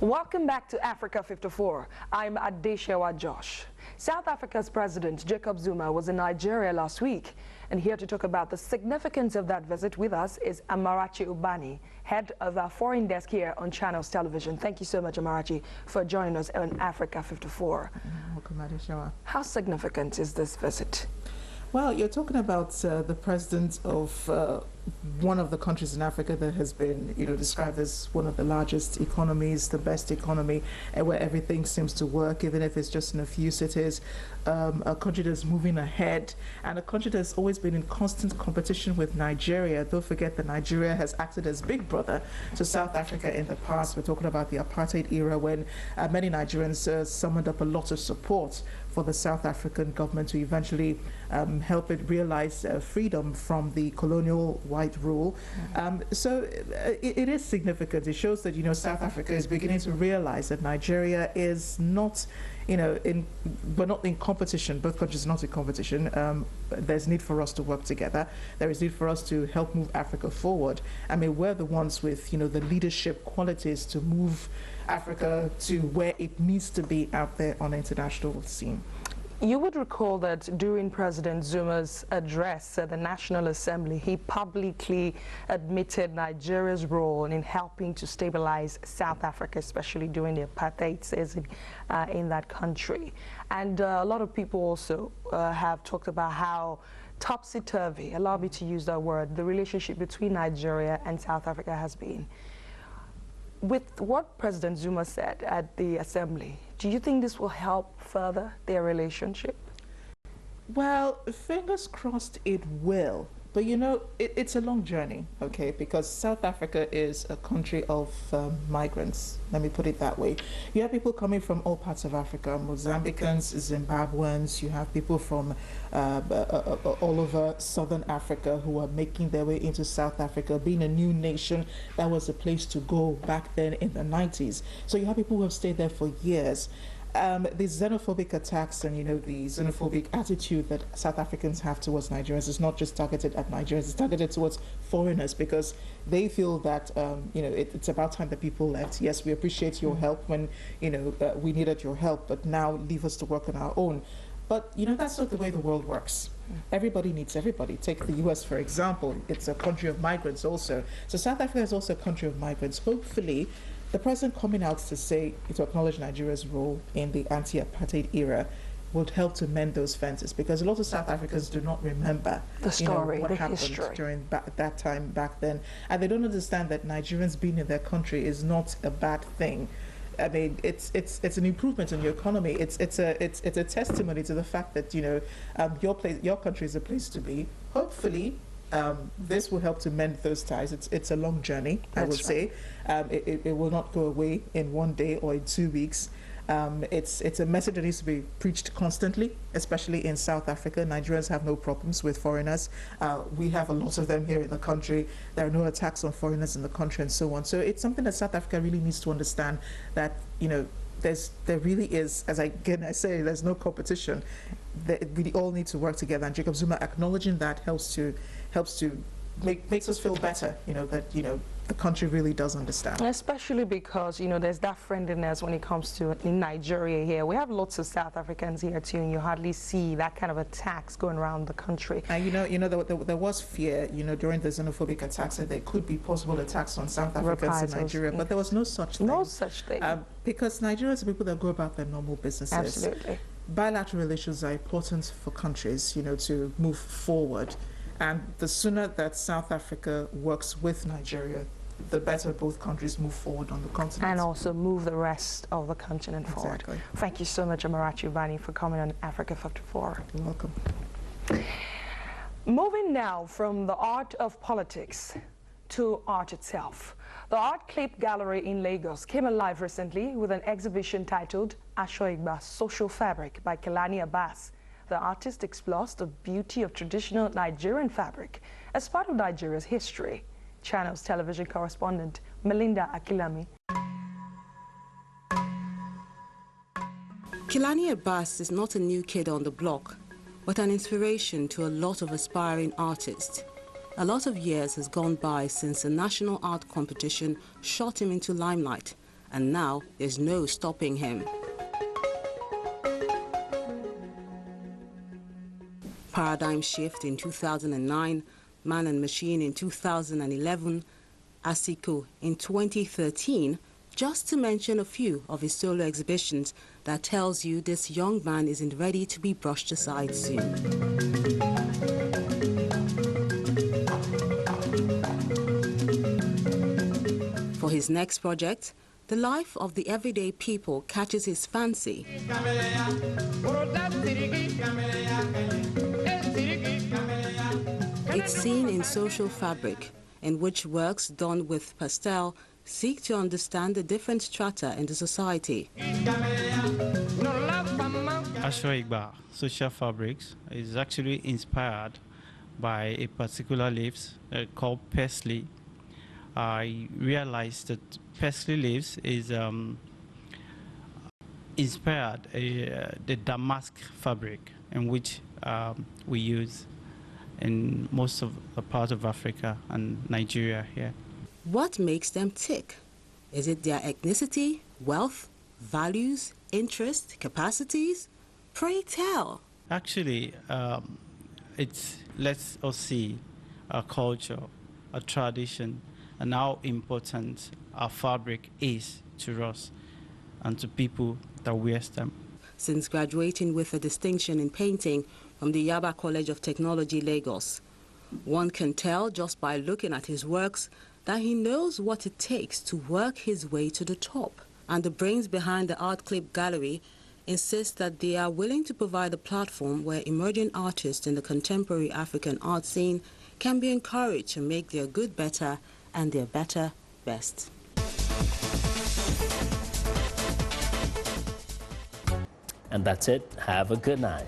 Welcome back to Africa 54. I'm Adeshewa Josh. South Africa's President Jacob Zuma was in Nigeria last week, and here to talk about the significance of that visit with us is Amarachi Ubani, head of our foreign desk here on Channels Television. Thank you so much, Amarachi, for joining us on Africa 54. Welcome, Adeshewa. How significant is this visit? Well, you're talking about the president of one of the countries in Africa that has been, described as one of the largest economies, the best economy, and where everything seems to work, even if it's just in a few cities. A country that's moving ahead, and a country that's always been in constant competition with Nigeria. Don't forget that Nigeria has acted as big brother to South Africa in the past. We're talking about the apartheid era when many Nigerians summoned up a lot of support for the South African government to eventually help it realize freedom from the colonial white rule. So it is significant. It shows that, South Africa is beginning to realize that Nigeria is not, we're not in competition. Both countries are not in competition. There's need for us to work together. There is need for us to help move Africa forward. I mean, we're the ones with, the leadership qualities to move Africa to where it needs to be out there on the international scene. You would recall that during President Zuma's address at the National Assembly, he publicly admitted Nigeria's role in helping to stabilize South Africa, especially during the apartheid season in that country. And a lot of people also have talked about how topsy-turvy, allow me to use that word, the relationship between Nigeria and South Africa has been. With what President Zuma said at the Assembly, do you think this will help further their relationship? Well, fingers crossed it will. But it's a long journey, okay, because South Africa is a country of migrants, let me put it that way. You have people coming from all parts of Africa, Mozambicans, Zimbabweans, you have people from all over Southern Africa who are making their way into South Africa. Being a new nation, that was a place to go back then in the 90s. So you have people who have stayed there for years. The xenophobic attacks and the xenophobic attitude that South Africans have towards Nigerians is not just targeted at Nigerians, it's targeted towards foreigners because they feel that it's about time that people left. Yes, we appreciate your help when we needed your help, but now leave us to work on our own. But that's not the way the world works. Everybody needs everybody. Take the US, for example. It's a country of migrants also. So South Africa is also a country of migrants. Hopefully, the president coming out to acknowledge Nigeria's role in the anti-apartheid era would help to mend those fences, because a lot of South Africans do not remember the story, what happened history during that time back then, and they don't understand that Nigerians being in their country is not a bad thing. I mean, it's an improvement in your economy. It's a testimony to the fact that your country is a place to be. Hopefully, this will help to mend those ties. It's a long journey, I would say. It will not go away in 1 day or in 2 weeks. It's a message that needs to be preached constantly, especially in South Africa. Nigerians have no problems with foreigners. We have a lot of them here in the country. There are no attacks on foreigners in the country and so on. So it's something that South Africa really needs to understand, that there really is, as I say, there's no competition. We all need to work together, and Jacob Zuma acknowledging that helps to makes us feel better, that the country really does understand. Especially because there's that friendliness when it comes to in Nigeria here. We have lots of South Africans here too, and you hardly see that kind of attacks going around the country. There was fear, during the xenophobic attacks, that there could be possible attacks on South Africans in Nigeria, but there was no such thing. No such thing. Because Nigerians are people that go about their normal businesses. Absolutely. Bilateral relations are important for countries, to move forward. And the sooner that South Africa works with Nigeria, the better both countries move forward on the continent. And also move the rest of the continent forward. Thank you so much, Amarachi Ubani, for coming on Africa 54. You're welcome. Moving now from the art of politics to art itself. The Art Clip Gallery in Lagos came alive recently with an exhibition titled Aso-Igba Social Fabric by Kelani Abbas. The artist explores the beauty of traditional Nigerian fabric as part of Nigeria's history. Channels Television correspondent Melinda Akilami. Kelani Abbas is not a new kid on the block, but an inspiration to a lot of aspiring artists. A lot of years has gone by since a national art competition shot him into limelight, and now there's no stopping him. Paradigm shift in 2009, Man and Machine in 2011, Asiko in 2013, just to mention a few of his solo exhibitions that tells you this young man isn't ready to be brushed aside soon. For his next project, the life of the everyday people catches his fancy. It's seen in Social Fabric, in which works done with pastel seek to understand the different strata in the society. Ashwa Igba, Social Fabrics, is actually inspired by a particular leaves called paisley. I realized that paisley leaves is inspired the damask fabric in which we use in most of the part of Africa and Nigeria here. What makes them tick? Is it their ethnicity, wealth, values, interest, capacities? Pray tell. Actually, it lets us see our culture, our tradition, and how important our fabric is to us and to people that wears them. Since graduating with a distinction in painting from the Yaba College of Technology, Lagos, one can tell just by looking at his works that he knows what it takes to work his way to the top. And the brains behind the Art Clip Gallery insist that they are willing to provide a platform where emerging artists in the contemporary African art scene can be encouraged to make their good better and their better best. And that's it. Have a good night.